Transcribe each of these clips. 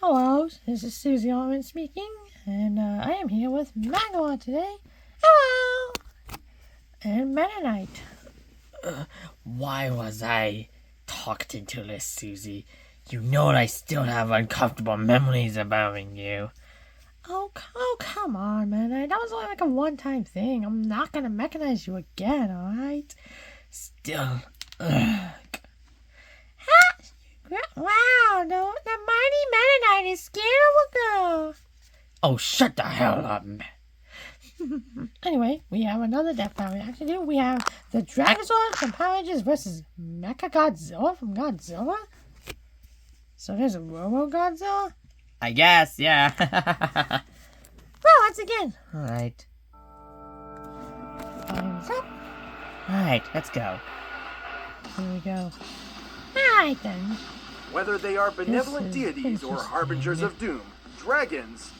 Hello, this is Susie speaking, and I am here with Magolor today. Hello! And Meta Knight. Why was I talked into this, Susie? You know I still have uncomfortable memories about you. Oh, come on, Meta Knight. That was only like a one-time thing. I'm not gonna mechanize you again, alright? Still, Wow, the mighty Meta Knight is scared of a girl. Oh, shut the hell up. Anyway, we have another Death Power reaction to do. We have the Dragonzord from Power Rangers versus MechaGodzilla from Godzilla. So there's a Robo-Godzilla? I guess, yeah. Well, once again. Alright. Thumbs up. Alright, let's go. Here we go. Alright then. Whether they are benevolent This is deities or harbingers interesting. of doom, dragons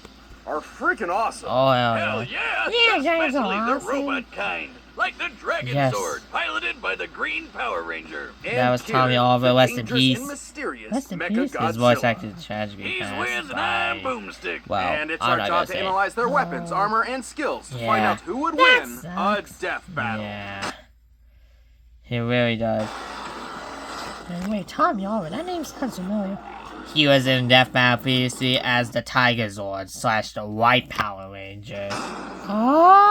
are freaking awesome. Oh, hell Hell yeah. yeah! Yeah, dragons are Especially the awesome. robot kind. Like the Dragonzord, Yes. piloted by the Green Power Ranger. And That was Tommy Kieran, Oliver, the rest in dangerous peace. and mysterious Rest in peace. His voice MechaGodzilla. acted tragically He's passed with an iron by... boomstick. Well, And it's I'm our not job gonna to say. analyze their weapons, armor, and skills to find Yeah. out who would That win a sucks. death battle. Yeah. He really does. And wait, Tommy Oliver, that name sounds familiar. He was in Death Battle previously as the Tigerzord / the White Power Ranger.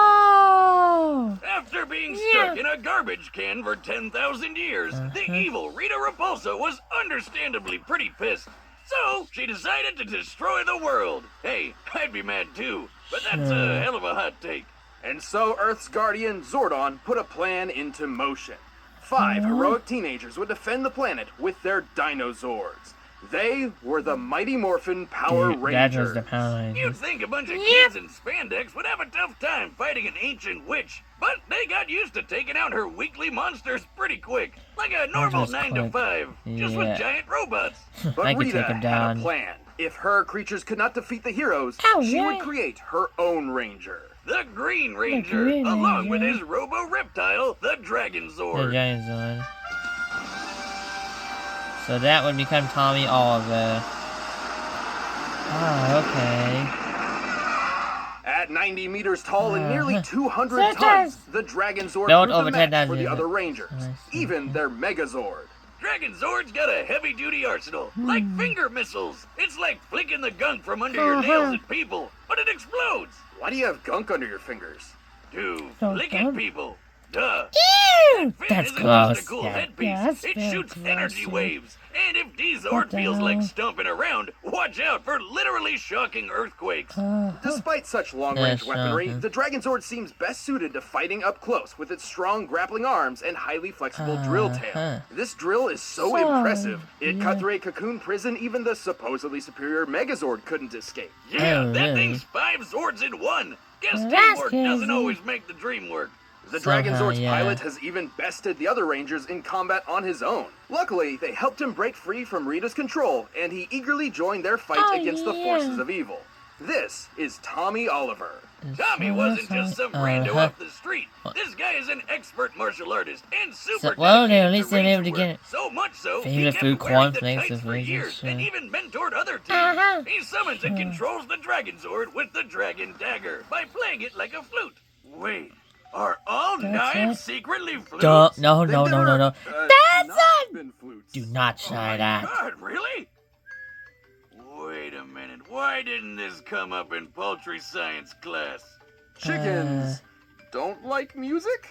Oh! After being Yeah. stuck in a garbage can for 10,000 years, the evil Rita Repulsa was understandably pretty pissed. So, she decided to destroy the world. Hey, I'd be mad too, but that's a hell of a hot take. And so Earth's guardian, Zordon, put a plan into motion. 5 heroic teenagers would defend the planet with their Dinozords. They were the Mighty Morphin Power That was Rangers. the Power You'd Rangers. think a bunch of kids in spandex would have a tough time fighting an ancient witch, but they got used to taking out her weekly monsters pretty quick, like a normal Just 9 to quick. 5, just with Yeah. giant robots. But I could Rita take him had down. a plan. If her creatures could not defeat the heroes, Oh, she yeah. would create her own ranger. The Green Ranger, Green along with Ranger. his robo-reptile, the The Dragonzord. Dragonzord. So that would become Tommy Oliver. Oh, okay. At 90 meters tall and nearly Uh-huh. 200 So tons, the Dragonzord Built proved over a match 10,000 for the years. other Rangers, I see. even their Megazord. Dragonzord's got a heavy-duty arsenal, like finger missiles. It's like flicking the gunk from under your nails at people, but it explodes. Why do you have gunk under your fingers? To So flick dumb. at people. Duh. Ew! Fin That's isn't gross, just a cool yeah. headpiece. Yeah, that's it very shoots gross, energy yeah. waves. And if What D-Zord the feels like hell? stomping around, watch out for literally shocking earthquakes. Despite such long-range Yes, weaponry, uh-huh. the Dragonzord seems best suited to fighting up close with its strong grappling arms and highly flexible drill tail. Uh-huh. This drill is so So, impressive, it yeah. cut through a cocoon prison even the supposedly superior Megazord couldn't escape. Yeah, Oh, that really? thing's 5 Zords in one. Guess That's teamwork crazy. doesn't always make the dream work. The Somehow, Dragonzord's yeah. pilot has even bested the other Rangers in combat on his own. Luckily, they helped him break free from Rita's control, and he eagerly joined their fight Oh, against the yeah. forces of evil. This is Tommy Oliver. Tommy wasn't just some rando Uh-huh. off the street. This guy is an expert martial artist and super well, dedicated at least to they're able ranger to get work. So much so, he favorite kept food, wearing the cornflakes tights and for raisin years and shit. even mentored other teams. Uh-huh. He summons and controls the Dragonzord with the Dragon Dagger by playing it like a flute. Wait, are all That's knives it. secretly flutes? Don't, no, They've no, no, no, never, no. That's it! been flutes. Do not Oh try my that. God, really? Wait a minute, why didn't this come up in poultry science class? Chickens don't like music?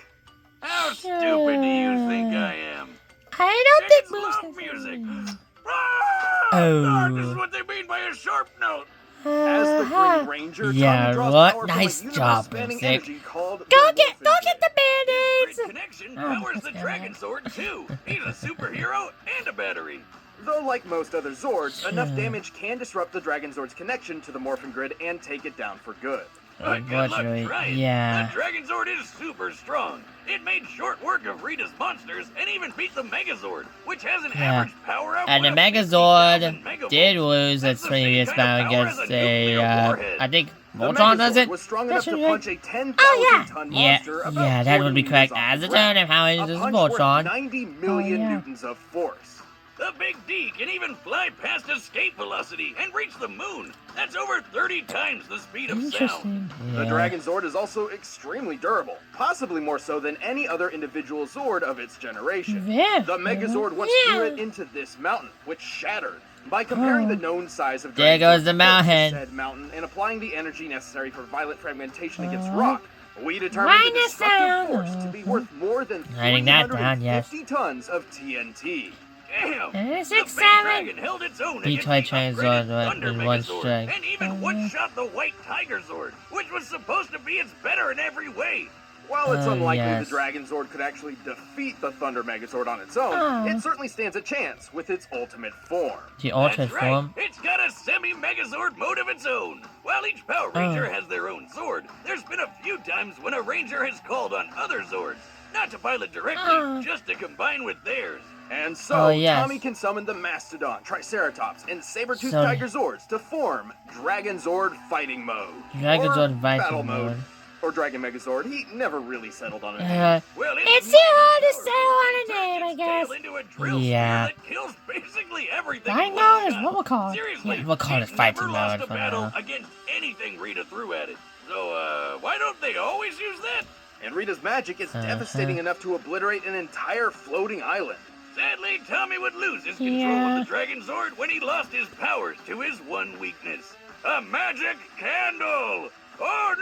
How stupid do you think I am? I don't think Chickens love music. music. Ah, Oh. God, this is what they mean by a sharp note. As the Green Ranger, Yeah, Tommy draws what? power Nice from a job, universe-spanning Music. energy called Go get the Great band-aids! connection Oh, powers the that's bad. Dragonzord too. He's a superhero and a battery. Though like most other Zords, enough damage can disrupt the Dragonzord's connection to the Morphin Grid and take it down for good. But good luck Unfortunately, trying. yeah. The Dragonzord is super strong. It made short work of Rita's monsters and even beat the Megazord, which has an Yeah. average power output And the of Megazord 50,000 megavolts. did lose That's its the same previous kind of battle power against as a nuclear warhead. I think The Voltron, does Megazord it? was strong That enough to should be punch a 10,000 Oh, yeah. ton Yeah, monster about yeah, that would 40 be correct. meters off As the a turn ground. of how it A is punch worth Voltron. 90 million Oh, yeah. newtons of force. The Big D can even fly past escape velocity and reach the moon. That's over 30 times the speed of sound. Interesting. The Yeah. Dragonzord is also extremely durable, possibly more so than any other individual Zord of its generation. Very The Megazord once yeah. threw it into this mountain, which shattered. By comparing the known size of There goes Dragonzord's the force to mountain. said mountain and applying the energy necessary for violent fragmentation against rock, we determined the Minus destructive sound. force to be worth more than Writing that down, 350 yes. tons of TNT. Damn! And The 6, Big 7. Dragon held its own Beat against by the Dragonzord upgraded Thunder in one Megazord, strike. and even one-shot the White Tiger Zord, which was supposed to be its better in every way. While it's unlikely yes. the Dragonzord could actually defeat the Thunder Megazord on its own, Oh. it certainly stands a chance with its ultimate form. The That's ultimate right. form. It's got a semi-Megazord mode of its own. While each Power Ranger Oh. has their own Zord, there's been a few times when a Ranger has called on other Zords, not to pilot directly, Oh. just to combine with theirs. And so, Oh, yes. Tommy can summon the Mastodon, Triceratops, and Saber-Tooth So- Tiger Zords to form Dragonzord Fighting Mode. Dragonzord or Fighting Battle Mode. Or Dragon Megazord. He never really settled on a name. Well, It's mighty too hard to powerful. say on a It turns name, I its tail guess. into a drill Yeah. spear that kills basically everything. I in know, one is shot. what we'll call it. Seriously, Yeah, we'll call it it's fighting never lost mode a for battle now. against anything Rita threw at it. So, why don't they always use that? And Rita's magic is devastating enough to obliterate an entire floating island. Sadly, Tommy would lose his control Yeah. of the Dragonzord when he lost his powers to his one weakness. A magic candle! Oh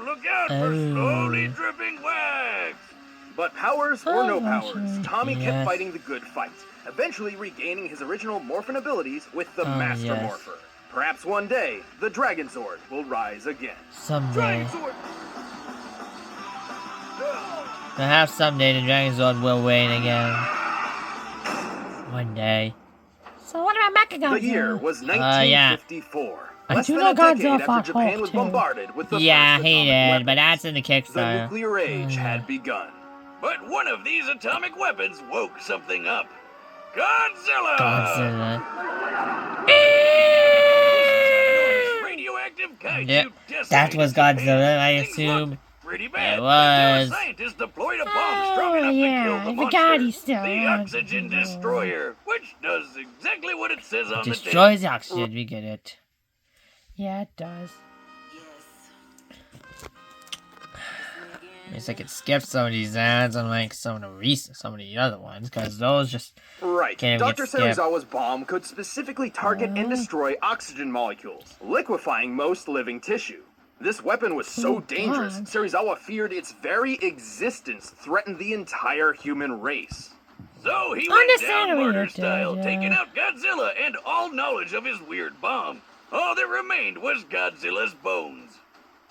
no! Look out for Oh. slowly dripping wax! But powers or no Oh, powers, sure. Tommy Yes. kept fighting the good fight, eventually regaining his original Morphin abilities with the Oh, Master yes. Morpher. Perhaps one day, the Dragonzord will rise again. Someday. Dragonzord! Perhaps someday the Dragonzord will win again. One day. So what about MechaGodzilla? The year was yeah. 1954. I Less do than know a decade Godzilla after fought Japan Hulk, was too. bombarded with the Yeah, first he atomic did, weapons. but that's in the The Kickstarter. nuclear age Mm. had begun. But one of these atomic weapons woke something up. Godzilla! Godzilla. Enormous radioactive kaiju Yep, decimated that was Japan. Godzilla, I Things assume. looked pretty bad It until a was. scientist deployed a bomb strong enough Oh, to yeah, kill I the forgot monster. he's still The around. Oxygen Destroyer, which does exactly what it says on the tin. Destroys the oxygen, we get it. Yeah, it does. It's like it skips some of these ads unlike some of the other ones, because those just Right. can't Dr. get skipped. Serizawa's bomb could specifically target and destroy oxygen molecules, liquefying most living tissue. This weapon was so Oh, dangerous, God. Serizawa feared its very existence threatened the entire human race. So he went down Understandably martyr it did, style, yeah. taking out Godzilla and all knowledge of his weird bomb. All that remained was Godzilla's bones.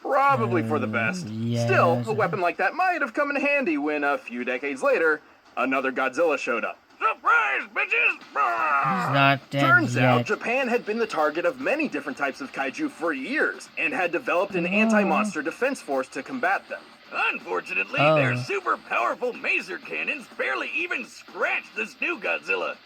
Probably for the best. yes. Still, a weapon like that might have come in handy when, a few decades later, another Godzilla showed up. Surprise, bitches! He's not dead Turns yet. out, Japan had been the target of many different types of kaiju for years, and had developed an anti-monster defense force to combat them. Unfortunately, Oh. their super powerful maser cannons barely even scratched this new Godzilla.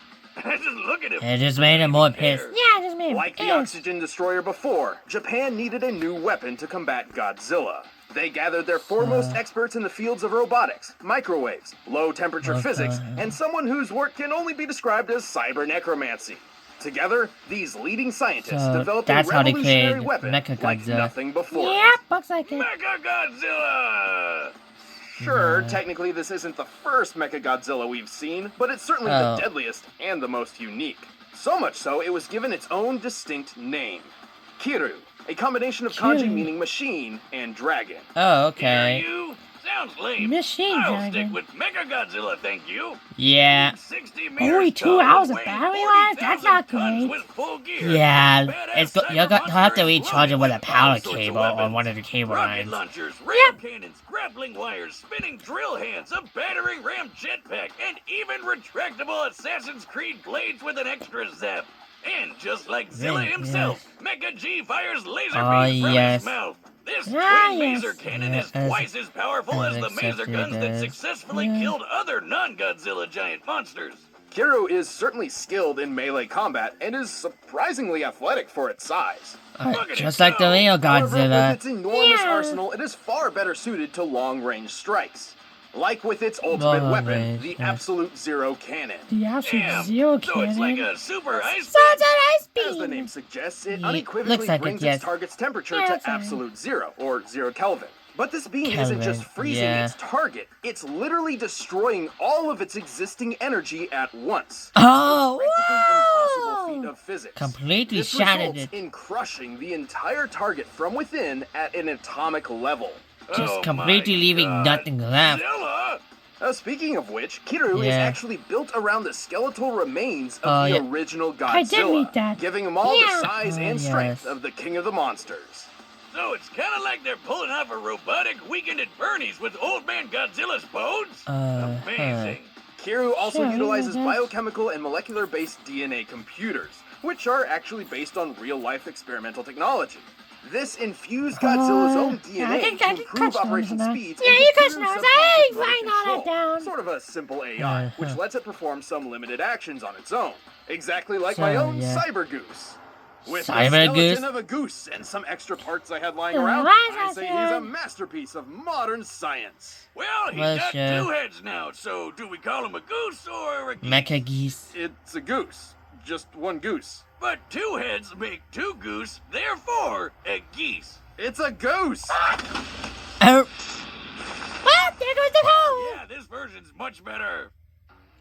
Just look at him. It just made him more pissed. Yeah, I just made Like the it. oxygen destroyer before, Japan needed a new weapon to combat Godzilla. They gathered their foremost experts in the fields of robotics, microwaves, low-temperature Okay. physics, and someone whose work can only be described as cyber necromancy. Together, these leading scientists So, developed that's a how they revolutionary created weapon like MechaGodzilla. nothing before. Yep, looks like it. MechaGodzilla! Sure, technically this isn't the first Mechagodzilla we've seen, but it's certainly Oh. the deadliest and the most unique. So much so, it was given its own distinct name. Kiru, a combination of kanji Kiru. meaning machine and dragon. Oh, Hear okay. you? Sounds lame. Machine I'll dragon. stick with MechaGodzilla, thank you. Yeah. 60 meters Only 2 tall, hours of weighing battery life? 40,000 That's not tons great. with full gear. Yeah, Badass you'll have cyber to monster recharge it with a loaded power all sorts of cable on weapons. one of the cable Rocket lines. launchers, rail cannons, grappling wires, spinning drill hands, a battering ram jetpack, and even retractable Assassin's Creed blades with an extra zap. And just like Zilla Yeah, himself, Mecha G fires laser Oh, beams from yes. his mouth. This Ah, twin yes. maser cannon Yeah, is twice as powerful as as the maser accepted guns that as- successfully Yeah. killed other non-Godzilla giant monsters. Kiru is certainly skilled in melee combat and is surprisingly athletic for its size. Look at Just it like the go. real However, with Godzilla. its enormous Yeah. arsenal, it is far better suited to long-range strikes. like with its ultimate Oh, weapon, right, the yes. Absolute Zero Cannon. The absolute Damn, zero so cannon. it's like a super ice So it's an ice As the beam. name suggests, it Ye- unequivocally looks like it, brings yes. its target's temperature Yeah, to it's fine. absolute zero, or 0 Kelvin. But this beam isn't just Kelvin, freezing yeah. its target, it's literally destroying all of its existing energy at once. Oh, Practically impossible feat whoa! of physics. Completely This shattered results it. in crushing the entire target from within at an atomic level. Just Oh completely my leaving God. nothing left. Zilla? Speaking of which, Kiru is Yeah. actually built around the skeletal remains of Oh, the yeah. original I did Godzilla, read that. giving him all Yeah. the size Oh, and strength yes. of the king of the monsters. So it's kind of like they're pulling off a robotic Weekend at Bernie's with Old Man Godzilla's bones? Amazing. Kiru also Sure, utilizes yeah. biochemical and molecular-based DNA computers, which are actually based on real-life experimental technology. This infused Godzilla's own DNA I can to improve catch operation those now. speeds Yeah, and you Kiru's catch those. subconscious Hey, motor write all that control. down. Sort of a simple AI, which lets it perform some limited actions on its own. Exactly like my So, own yeah. Cyber Goose. With the Cyber skeleton Goose? of a goose and some extra parts I had lying Yeah, around, right, I say he's a yeah. masterpiece of modern science. Well, he's Well, got sure. 2 heads now, so do we call him a goose or a geese? Mecha geese. It's a goose. Just one goose. But 2 heads make 2 goose, therefore a geese. It's a goose! Oh, Ah, there goes the hole. Yeah, this version's much better.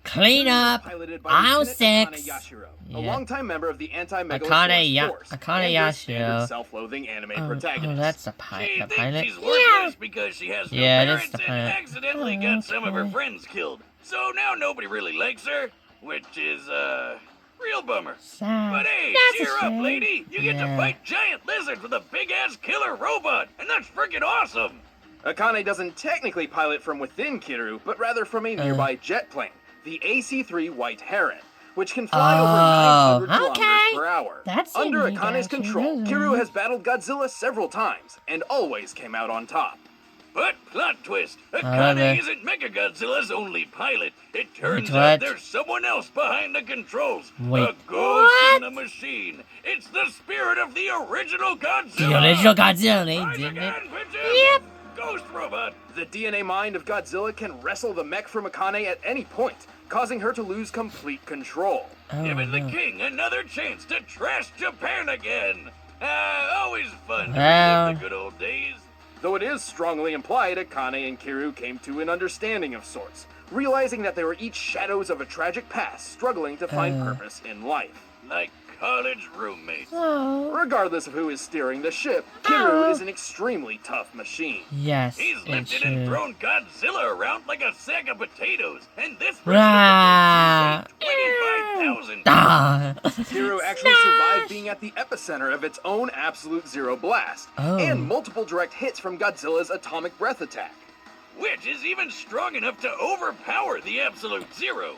clean up. Piloted by Aisle Lieutenant 6. Akane Yashiro, Yeah. a longtime member of the Akane anti-Megalosaurus force, Akane and your Yashiro. standard self-loathing anime Oh, protagonist. that's the, She the thinks pilot. she's worthless because she has no Yeah, it is parents the and pilot. accidentally Oh, got some of her okay. friends killed. So now nobody really likes her, which is, real bummer. Sad. But hey, That's a cheer up, shame. lady! You get to Yeah. fight giant lizards with a big-ass killer robot, and that's freaking awesome! Akane doesn't technically pilot from within Kiru, but rather from a nearby jet plane, the AC-3 White Heron, which can fly over 900 okay. kilometers per hour. That's Under unique, Akane's actually, control, isn't Kiru it? has battled Godzilla several times, and always came out on top. But plot twist, However- Akane isn't MechaGodzilla's only pilot. It turns What? out there's someone else behind the controls. Wait. A ghost in the machine. It's the spirit of the original Godzilla. The original Godzilla, they Rise didn't it? again, bitches! Yep. Ghost robot. The DNA mind of Godzilla can wrestle the mech from Akane at any point, causing her to lose complete control. Oh, Giving the no. king another chance to trash Japan again. Always fun to Well. relive the good old days. Though it is strongly implied Akane and Kiru came to an understanding of sorts, realizing that they were each shadows of a tragic past struggling to find purpose in life. Like college roommates. Oh. Regardless of who is steering the ship, Kiru is an extremely tough machine. Yes, He's it lifted and should. thrown Godzilla around like a sack of potatoes, and this Rah. 25,000. Ah. Kiru actually survived being at the epicenter of its own Absolute Zero blast, Oh. and multiple direct hits from Godzilla's atomic breath attack. Which is even strong enough to overpower the Absolute Zero.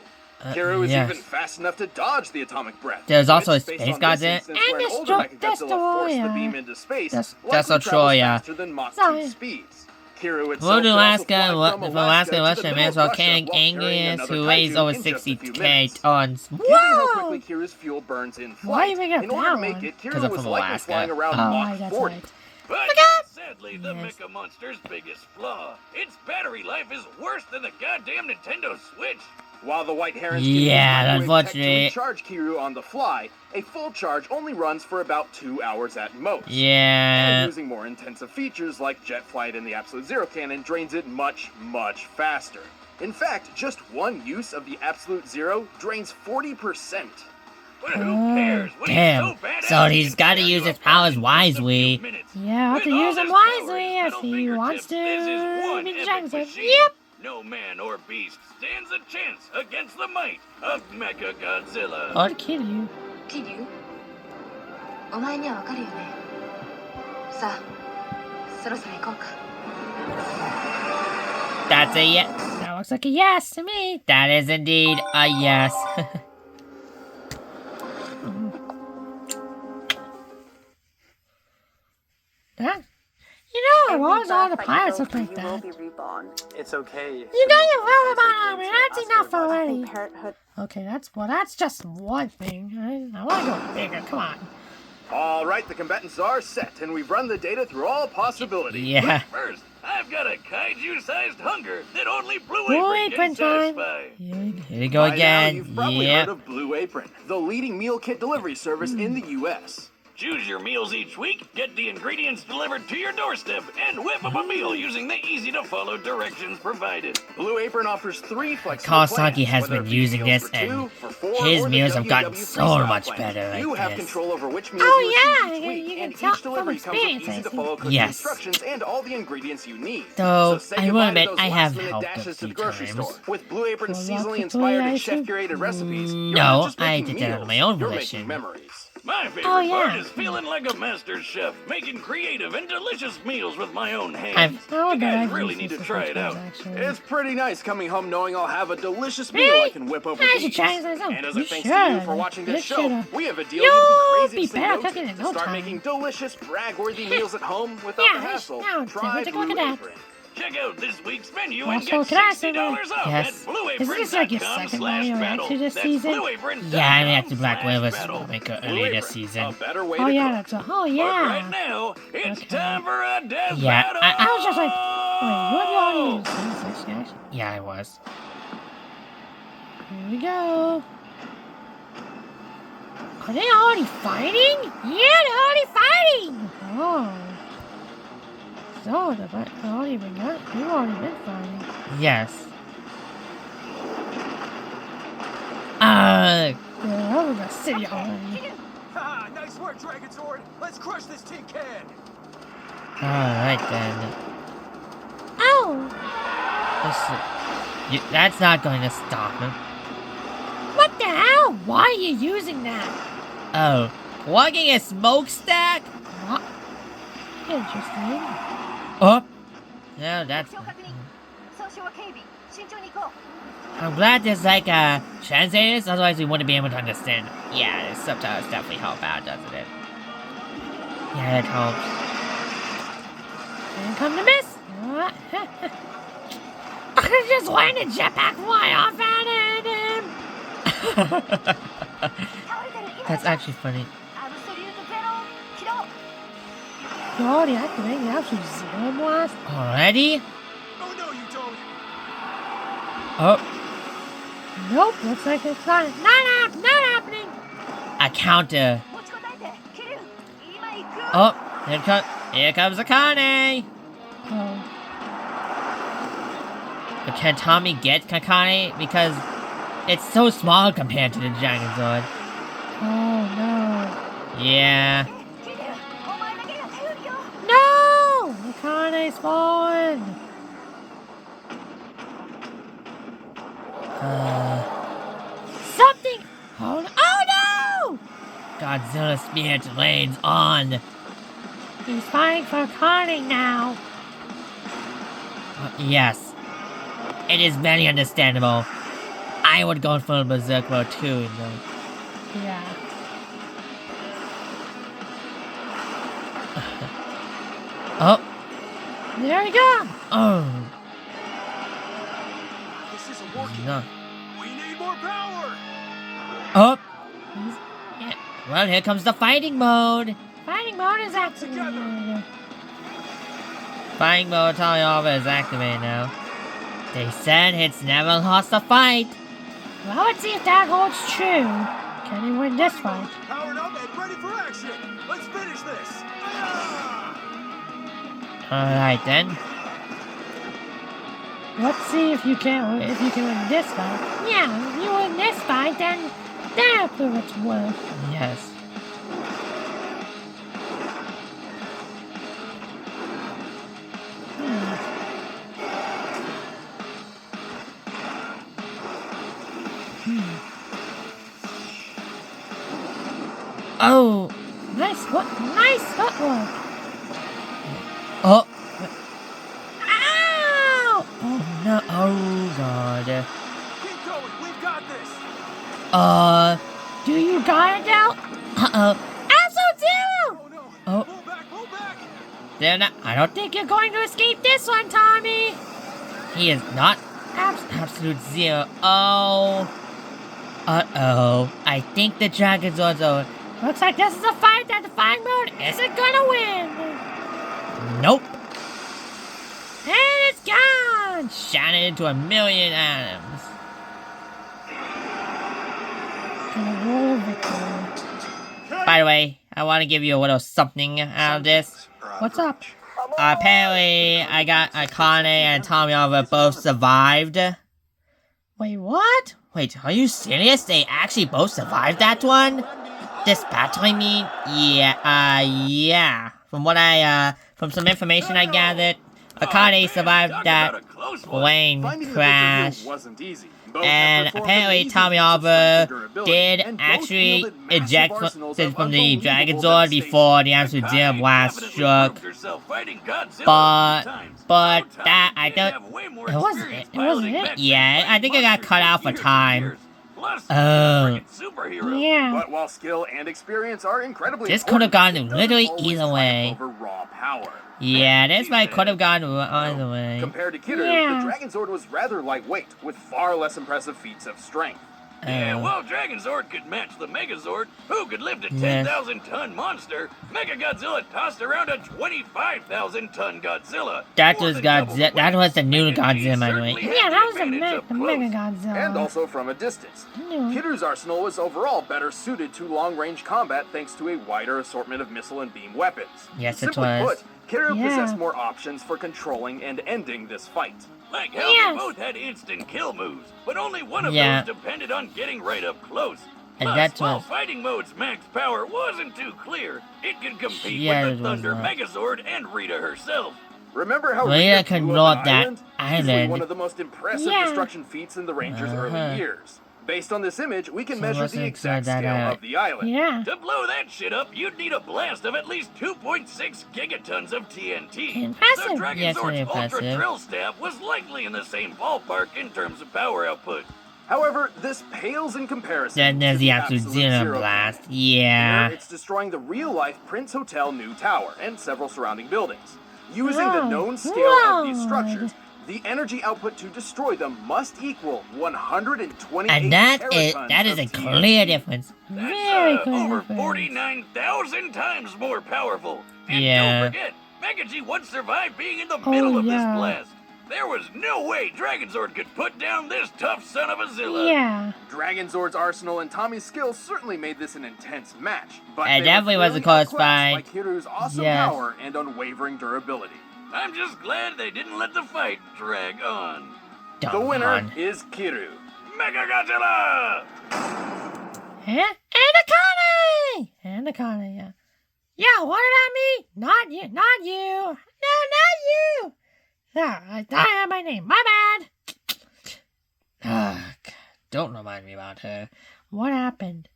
Kiru is yes. even fast enough to dodge the atomic breath. There's also which, a based space on god this in it. instance And where an older Mechagodzilla forced the Destroyer. beam into space, That's likely true, travels yeah. faster than Mach Sorry. 2 speeds. Kiru itself Well, can also Alaska, fly what from from Alaska, to the Russia, middle man, of so Russia King while carrying Angus, another who weighs kaiju over in just a 60 few minutes. tons. Given how Whoa! quickly Kiru's fuel burns in Why you flight, bring up in order to that make one? it, 'Cause Kiru I'm was from likely Alaska. flying around Oh. Mach Right, that's 40. right. But God. sadly, the Yes. Mecha Monster's biggest flaw, its battery life is worse than the goddamn Nintendo Switch. While the White Herons Yeah, can use microwave tech to unfortunate. recharge Kiru on the fly, a full charge only runs for about 2 hours at most. And Yeah. using more intensive features like jet flight and the Absolute Zero Cannon drains it much, much faster. In fact, just one use of the Absolute Zero drains 40%. But who cares? When Damn. He's so badass, So he he's can gotta tear use you his apart powers in just a few wisely. minutes. Yeah, I have With to all use them his power wisely at if his he little wants to fingertips, this is one be epic Dragonzord. machine. Yep. No man or beast stands a chance against the might of MechaGodzilla. I'll kill you. 桐生お前にはわかるよねさあそろそろ行こうか That's a yes. That looks like a yes to me. That is indeed a yes. That, you know, why does all the pirates look like that? It's okay. You got your robot armor. That's Ask enough your advice. already. Okay, that's just one thing. I want to go bigger. Come on. All right, the combatants are set, and we've run the data through all possibilities. Yeah. First, I've got a kaiju-sized hunger that only Blue Blue Apron Apron can time. satisfy. Here we go By now, again. you've probably Yep. heard of Blue Apron, the leading meal kit delivery service in the U.S. Choose your meals each week, get the ingredients delivered to your doorstep, and whip up a meal using the easy-to-follow directions provided. Blue Apron offers 3 flexible Kawasaki plans, has whether been it be using meals this, for 2, and for 4, his or the meals have gotten WW so Freestyle much plan. better like You have this. control over which meals Oh, you yeah, receive each week, you can and tell each delivery from comes with experience, I easy-to-follow cooking Yes. instructions and all the ingredients you need. Though, so say I will goodbye to admit, those I have last-minute helped a dashes to the few grocery times. store. With Blue Apron's Well, seasonally lots of inspired food, and I chef-curated recipes, you're No, not just I making did that on meals, my own you're volition. making memories. My favorite Oh, yeah. part is feeling like a master chef, making creative and delicious meals with my own hands. I've- Oh, you but guys I've really used need to this a try few it out. times, actually. It's pretty nice coming home knowing I'll have a delicious meal Really? I can whip over I with should ease. try this myself. And as You a thanks to you should. for watching You this show, should've. we have a deal You'll you'd be be crazy to say better no cooking to. in no Start time. making delicious, brag-worthy meals at home without Yeah, the hassle. now, Try take a look Blue at that. Apron. Check out this week's menu Also, and get can I say $60 off Yes. at Isn't this like your second Mario blueapron.com/battle. Reaction this That's season? blueapron.com/battle. Yeah, I reacted to Black Widow battle. make it Blue earlier Apron, this season. a better way Oh, to yeah, cook. that's a. Oh, But yeah. right now, it's Okay. time for a death Yeah, battle. I was just like, wait, you're the audience. This guys. Yeah, I was. Here we go. Are they already fighting? Yeah, they're already fighting. Oh. So, they've already been You've already been fighting. Yes. Yeah, over the city already. Ah, nice work, Dragonzord. Let's crush this tin can. Alright then. Oh! That's not going to stop him. What the hell? Why are you using that? Oh. Plugging a smokestack? What? Interesting. Oh. No, that's... 損傷は警備慎重に行こう I'm glad there's like translators, otherwise we wouldn't be able to understand. Yeah, the subtitles definitely help out, doesn't it? Yeah, it helps. Didn't come to miss. I could just land a jetpack fly off at him. That's actually funny. アブソリュートゼロ起動 You already activated the absolute zero blast. Already? Oh no, you don't. Oh, Nope, looks like it's not happening. a counter. 持ちこたえてキル今行く Oh, here comes Akane. Oh, But can Tommy get Akane? Because it's so small compared to the Dragonzord. oh no. Yeah. キルお前だけが頼るよ No! Akane's fallen. Something. Oh no! Godzilla Spirit lanes on. He's fighting for Akane now. Yes. It is very understandable. I would go full berserk mode too, though. Yeah. Oh, There we go. oh, This isn't working. no. We need more power. Oh. Yeah. Well, here comes the fighting mode. Fighting mode is activated. Fighting mode Taliova is activated now. They said it's never lost a fight. Well, let's see if that holds true. Can he win this fight? Powered up and ready for action. Let's finish this. Ah! Alright then. Let's see if you can win this fight. Yeah, if you win this fight, then that'll prove its worth. Yes. Oh. Nice footwork. Oh. Ow! Oh no. Oh god. Keep going. We've got this. Do you got it now? Uh-oh. Absolute Oh no. Oh. Pull back. Pull back. They're not. I don't think think you're going to escape this one, Tommy. he is not. Absolute zero. Oh. Uh-oh. I think the Dragonzords Looks like this is a fight that Defying Mode isn't gonna win. Nope. And it's gone. Shattered into a million atoms. Gonna roll a victory. By the way, I want to give you a little something out of this. What's up? Apparently, I got Akane and Tommy Oliver both survived. Wait, what? Wait, are you serious? They actually both survived that one? This battle, I mean? Yeah. From some information I gathered, Akane survived that plane crash. Wasn't easy. And apparently Tommy Oliver did actually eject from the Dragonzord before the absolute Zero Blast struck. But that, I don't... It wasn't it? Yeah, I think I got cut out for time. Oh. Yeah. But while skill and experience are incredibly This could have gone important, it literally doesn't always either way. triumph over raw power. Yeah, this might could have gone either way. Compared to Kiru, Yeah. the Dragonzord was rather lightweight, with far less impressive feats of strength. Yeah, well, Dragonzord could match the Megazord, who could lift a Yes. 10,000-ton monster. MechaGodzilla tossed around a 25,000-ton Godzilla. That More was than double Godzilla. That was the new Mecha G Godzilla, by the way. certainly had Yeah, the that was the advantage up close. MechaGodzilla. And also from a distance. No. Kiru's arsenal was overall better suited to long-range combat thanks to a wider assortment of missile and beam weapons. Yes, it Simply was. put, Kiru Yeah. possessed more options for controlling and ending this fight. Like how Yes. they both had instant kill moves, but only one of Yeah. those depended on getting right up close. And Plus, that's while what- Fighting Mode's max power wasn't too clear, it could compete Yeah, with it the was Thunder not. Megazord and Rita herself. Remember how Rita Rita could blew blow up up an that island? Easily island. one of the most impressive Yeah. destruction feats in the Rangers' Uh-huh. early years. Based on this image, we can So measure what's the inside exact that scale island? of the island. Yeah. To blow that shit up, you'd need a blast of at least 2.6 gigatons of TNT. Impressive. So Yes, very Dragonzord's Ultra impressive. Drill Staff was likely in the same ballpark in terms of power output. However, this pales in comparison Then there's to the absolute Zero Blast. Yeah. Here, it's destroying the real-life Prince Hotel new tower and several surrounding buildings. Using the Oh, known scale of these God. structures, the energy output to destroy them must equal 128 And that teratons is of a TNT. clear difference. That's Very clear over difference. 49,000 times more powerful. And Yeah. don't forget, Mecha-G once survived being in the middle of yeah. this blast. There was no way Dragonzord could put down this tough son of a Zilla. Yeah. Dragonzord's arsenal and Tommy's skills certainly made this an intense match, but It they definitely were wasn't clearly caused by- outclassed by Kiru's awesome Yes. power and unwavering durability. I'm just glad they didn't let the fight drag on. Darn. The winner is Kiru. MechaGodzilla! And Akane! And Akane, yeah. Yeah, what about me? Not you. Not you. No, not you. Yeah, I have my name. My bad. Ugh, don't remind me about her. What happened?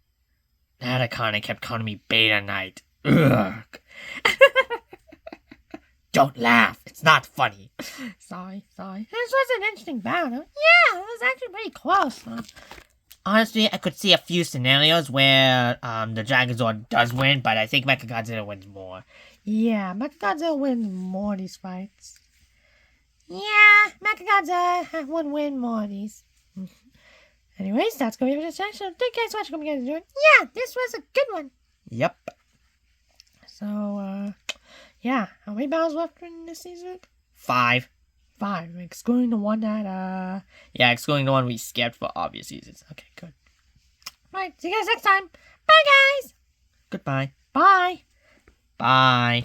That Akane kept calling me Beta Knight. Ugh. Don't laugh. It's not funny. Sorry. This was an interesting battle. Yeah, it was actually pretty close. Honestly, I could see a few scenarios where the Dragonzord does win, but I think MechaGodzilla wins more. Yeah, MechaGodzilla wins more of these fights. Yeah, MechaGodzilla would win more of these. Anyways, that's going to be it for this section. Thank you guys so much for coming and joining. Yeah, this was a good one. Yep. So, yeah, how many battles left in this season? 5. 5, excluding the one that, Yeah, excluding the one we skipped for obvious reasons. Okay, good. Right, see you guys next time. Bye, guys. Goodbye. Bye. Bye.